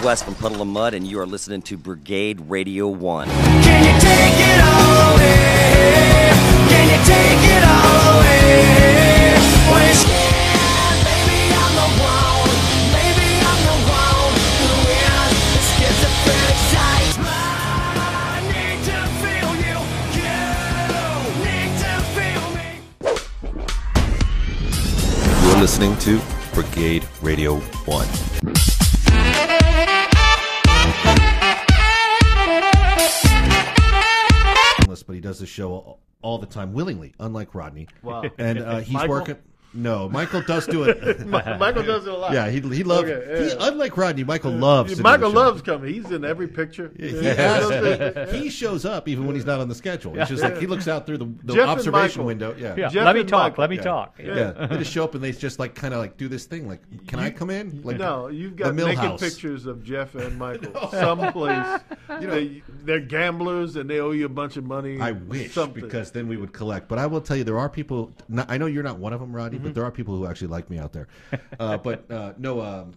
West from Puddle of Mud, and you are listening to Brigade-Radio-One. Can you take it all away? Can you take it all away? When you're scared, maybe I'm the one. Maybe I'm the one who is schizophrenic sight. I need to feel you. You need to feel me. You're listening to Brigade-Radio-One. But he does the show all the time willingly, unlike Rodney. Wow. And he's Michael? working. No, Michael does do it. Michael does it a lot. Yeah, he loves. Okay, yeah. Unlike Rodney, Michael loves. to Michael do the show. loves coming. He's in every picture. He shows up even when he's not on the schedule. It's just like he looks out through the Jeff and observation Michael. window. Yeah. Yeah, Jeff let me and talk. Michael. Let me Yeah. talk. Yeah, they just show up and they just like kind of like do this thing. Like, can I come in? Like, No, you've got the naked Millhouse. pictures of Jeff and Michael someplace. They're gamblers and they owe you a bunch of money. I wish, something. because then we would collect. But I will tell you, there are people. I know you're not one of them, Rodney, but there are people who actually like me out there. I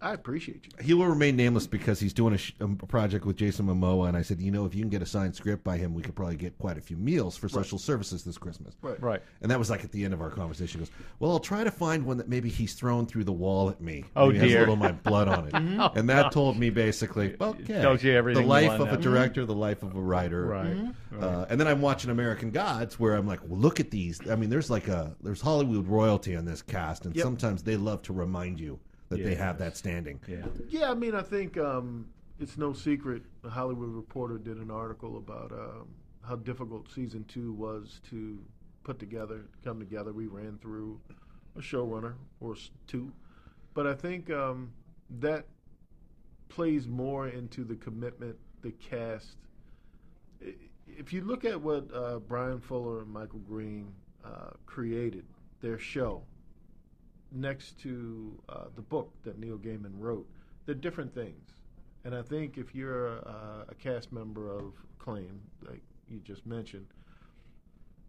appreciate you. He will remain nameless because he's doing a project with Jason Momoa, and I said, if you can get a signed script by him, we could probably get quite a few meals for social services this Christmas. Right. And that was like at the end of our conversation. He goes, well, I'll try to find one that maybe he's thrown through the wall at me. Oh, Maybe has dear. a little of my blood on it. And that told me basically, okay, Tells you everything the you life wanna of a know. director, the life of a writer. Right. And then I'm watching American Gods, where I'm like, well, look at these. I mean, there's Hollywood royalty on this cast, and sometimes they love to remind you that they have that standing. Yeah, I mean, I think it's no secret. The Hollywood Reporter did an article about how difficult season 2 was to come together. We ran through a showrunner or two, but I think that plays more into the commitment, the cast. If you look at what Brian Fuller and Michael Green created, their show, next to the book that Neil Gaiman wrote, they're different things. And I think if you're a cast member of Acclaim, like you just mentioned,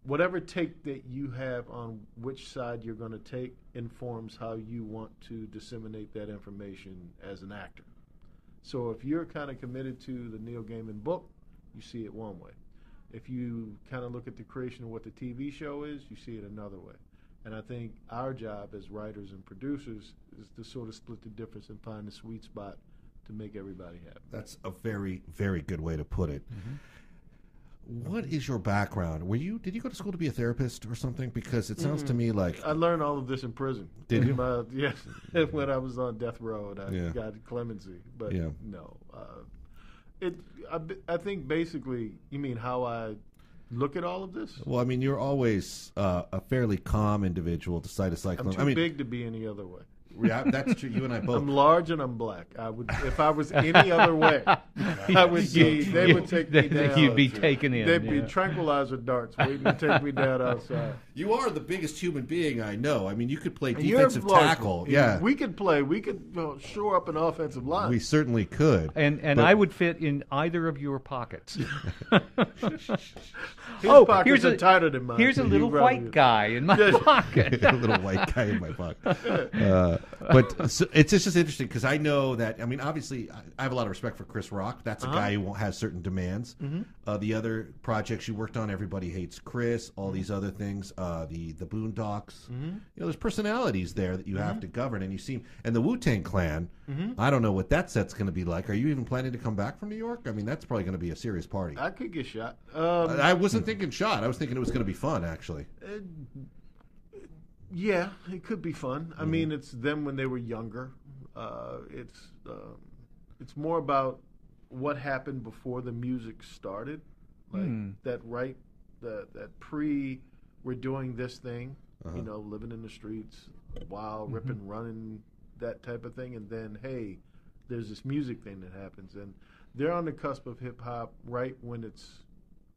whatever take that you have on which side you're going to take informs how you want to disseminate that information as an actor. So if you're kind of committed to the Neil Gaiman book, you see it one way. If you kind of look at the creation of what the TV show is, you see it another way. And I think our job as writers and producers is to sort of split the difference and find the sweet spot to make everybody happy. That's a very, very good way to put it. Mm-hmm. What is your background? Did you go to school to be a therapist or something? Because it sounds to me like I learned all of this in prison. Did you? Yes, when I was on death row and I got clemency. But no, I think basically you mean how I look at all of this? Well, I mean, you're always a fairly calm individual to cite a cyclone. I'm too big to be any other way. Yeah, that's true. You and I both. I'm large and I'm black. I would, if I was any other way, I would be. They would take me down. You'd be taken in. They'd be tranquilizer darts waiting to take me down outside. You are the biggest human being I know. I mean, you could play And you're defensive large. tackle. Yeah, we could play. We could shore up an offensive line. we certainly could. And I would fit in either of your pockets. His pockets are tighter than mine. Here's a little white guy in my pocket. A little white guy in my pocket. But so, it's just interesting because I know that, I mean, obviously, I have a lot of respect for Chris Rock. That's a guy who has certain demands. The other projects you worked on, Everybody Hates Chris, all these other things, the Boondocks. There's personalities there that you have to govern. And the Wu-Tang Clan, I don't know what that set's going to be like. Are you even planning to come back from New York? I mean, that's probably going to be a serious party. I could get shot. I wasn't thinking shot. I was thinking it was going to be fun, actually. Yeah, it could be fun. I mean, it's them when they were younger. It's more about what happened before the music started, like that pre we're doing this thing, living in the streets, wild, ripping, running, that type of thing, and then hey, there's this music thing that happens, and they're on the cusp of hip hop right when it's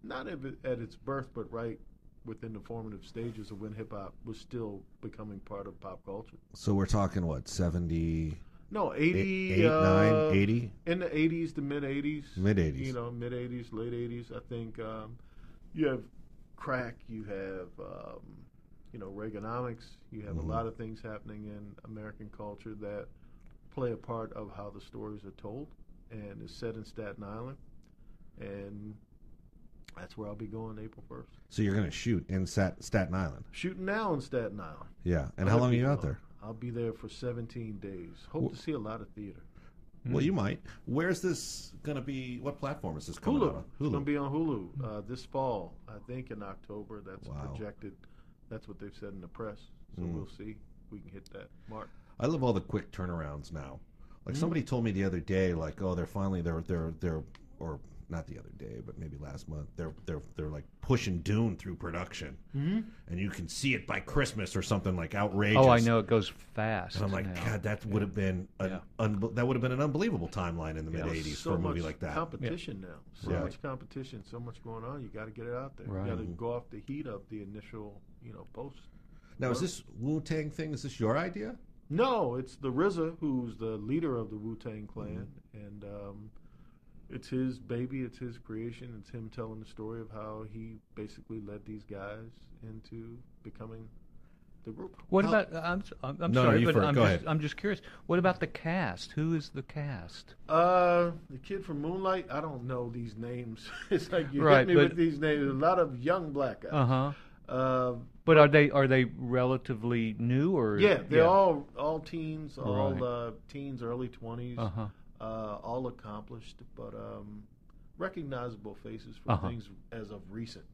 not at its birth, but right within the formative stages of when hip-hop was still becoming part of pop culture. So we're talking, what, 70? No, 80. 80? In the 80s to mid-80s. Mid-80s. Mid-80s, late 80s. I think you have crack, you have, Reaganomics. You have a lot of things happening in American culture that play a part of how the stories are told. and it's set in Staten Island, and that's where I'll be going April 1st. So you're going to shoot in Staten Island? Shooting now in Staten Island. Yeah. And how long are you out there? I'll be there for 17 days. Hope to see a lot of theater. Well, you might. Where's this going to be? What platform is this coming Hulu. out on? It's going to be on Hulu this fall, I think in October. That's projected. That's what they've said in the press. So we'll see if we can hit that mark. I love all the quick turnarounds now. Like somebody told me the other day, like, oh, they're or not the other day, but maybe last month, they're like pushing Dune through production, and you can see it by Christmas or something like outrageous. Oh, I know, it goes fast. And I'm like, now. God, that would have been an unbelievable timeline in the mid '80s so for a movie much like that. Competition now, so Right. much competition, so much going on. You got to get it out there. Right. You got to go off the heat of the initial, post. Now, is this Wu-Tang thing? Is this your idea? No, it's the RZA who's the leader of the Wu-Tang Clan, and it's his baby, it's his creation, it's him telling the story of how he basically led these guys into becoming the group. What about? I'm No, sorry, you but first. Go ahead. I'm just curious. What about the cast? Who is the cast? The kid from Moonlight, I don't know these names. It's like you Right, hit me but- with these names. A lot of young black guys. But are they relatively new or? Yeah, they're all teens, all Right. teens, early 20s, all accomplished, but recognizable faces from things as of recent.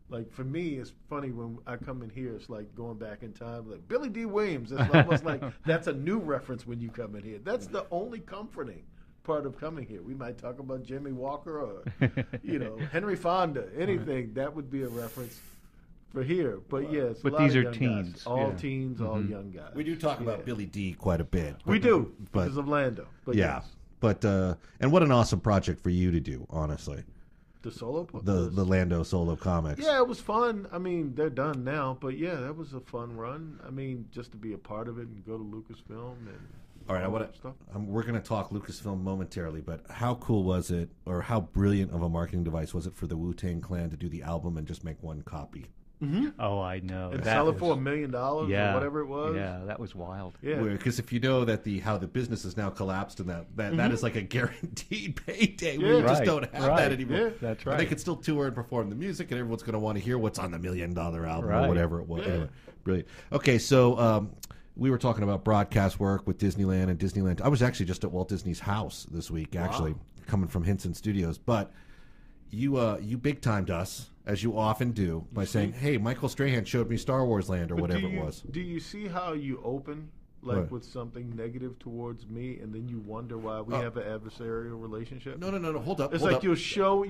Like for me, it's funny when I come in here. It's like going back in time. Like Billy D. Williams. It's almost like that's a new reference when you come in here. That's the only comforting part of coming here. We might talk about Jimmy Walker or Henry Fonda. Anything that would be a reference for here. But yes, But these are teens. guys. All Yeah. teens, all young guys. We do talk about Billy D quite a bit. We do but because of Lando. But yeah. yes. But and what an awesome project for you to do, honestly. The solo The Lando solo comics. Yeah, it was fun. I mean, they're done now, but yeah, that was a fun run. I mean, just to be a part of it and go to Lucasfilm and All right, that stuff. we're going to talk Lucasfilm momentarily, but how cool was it, or how brilliant of a marketing device was it for the Wu-Tang Clan to do the album and just make one copy? Oh, I know. And That sell it was- for $1 million or whatever it was. Yeah, that was wild. Yeah. Because if you know that how the business is now collapsed and that is like a guaranteed payday, Yeah. we just Right, don't have right. that anymore. Yeah. That's And right. they can still tour and perform the music, and everyone's going to want to hear what's on the $1 million album or Right. whatever it was. Yeah. Anyway, brilliant. Okay, so we were talking about broadcast work with Disneyland and Disneyland. I was actually just at Walt Disney's house this week, actually, coming from Henson Studios. But you big-timed us, as you often do, by saying, hey, Michael Strahan showed me Star Wars Land or But whatever it was. Do you see how you open like Right. with something negative towards me, and then you wonder why we have an adversarial relationship? No, hold up. It's hold like up.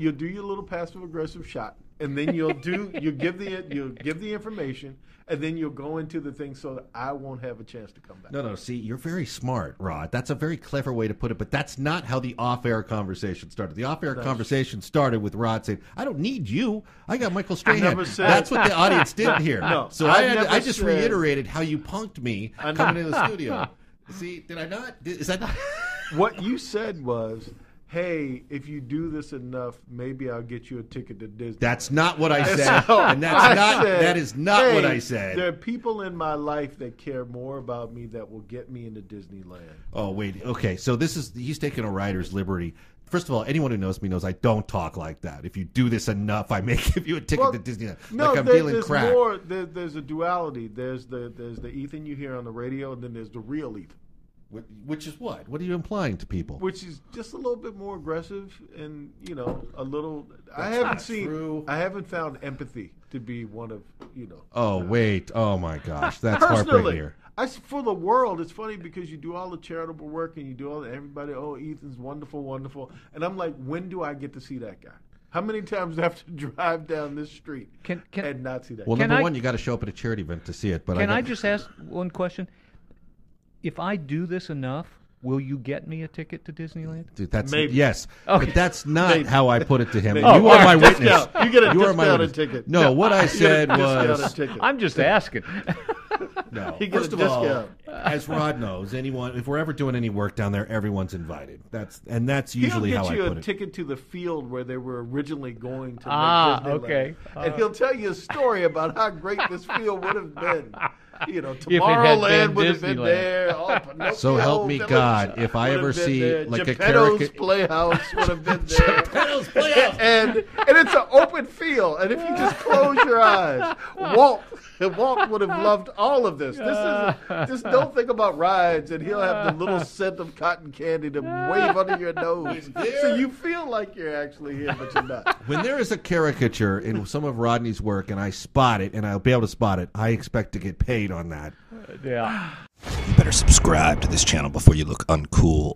you'll do your little passive aggressive shot, and then you'll give the information, and then you'll go into the thing so that I won't have a chance to come back. No. See, you're very smart, Rod. That's a very clever way to put it, but that's not how the off-air conversation started. The off-air conversation started with Rod saying, "I don't need you. I got Michael Strahan." never said- That's what the audience didn't hear. No, so I never I just said- reiterated how you punked me coming into the studio. See, did I not? Is that not? What you said was, "Hey, if you do this enough, maybe I'll get you a ticket to Disney." That's not what I said, So and that is not "Hey, what I said. There are people in my life that care more about me that will get me into Disneyland. Oh wait, okay. So he's taking a writer's liberty. First of all, anyone who knows me knows I don't talk like that. If you do this enough, I may give you a ticket to Disneyland. No, like I'm dealing there's crack. more. There's a duality. There's the Ethan you hear on the radio, and then there's the real Ethan, Which is what? What are you implying to people? which is just a little bit more aggressive and a little. I That's not true. I haven't found empathy to be one of Oh wait! Oh my gosh, that's heartbreaking personally. here. For the world, it's funny because you do all the charitable work and you do everybody. Oh, Ethan's wonderful, wonderful, and I'm like, when do I get to see that guy? How many times do I have to drive down this street and not see that? Well, guy? number one, you got to show up at a charity event to see it. But Can I just ask one question? If I do this enough, will you get me a ticket to Disneyland? Dude, that's Maybe. yes, Okay. but that's not Maybe. how I put it to him. Maybe. You are my witness. Discount. You get a are my discounted witness. ticket. No, what I said You get a was discounted ticket. I'm just asking. no. You get First a of all, discount. as Rod knows, if we're ever doing any work down there, everyone's invited. That's usually He'll how get I you put a it. ticket to the field where they were originally going to Ah, make Disneyland. okay. And he'll tell you a story about how great this field would have been. been Tomorrowland would have been Disneyland. there. Oh, Pinocchio So help me Village God, if I would ever have been see there. like a Geppetto's caricature. Playhouse would have been there. and it's an open field. And if you just close your eyes, Walt would have loved all of this. Just don't think about rides, and he'll have the little scent of cotton candy to wave under your nose, so you feel like you're actually here, but you're not. When there is a caricature in some of Rodney's work and I spot it, and I'll be able to spot it, I expect to get paid on that. Yeah. You better subscribe to this channel before you look uncool.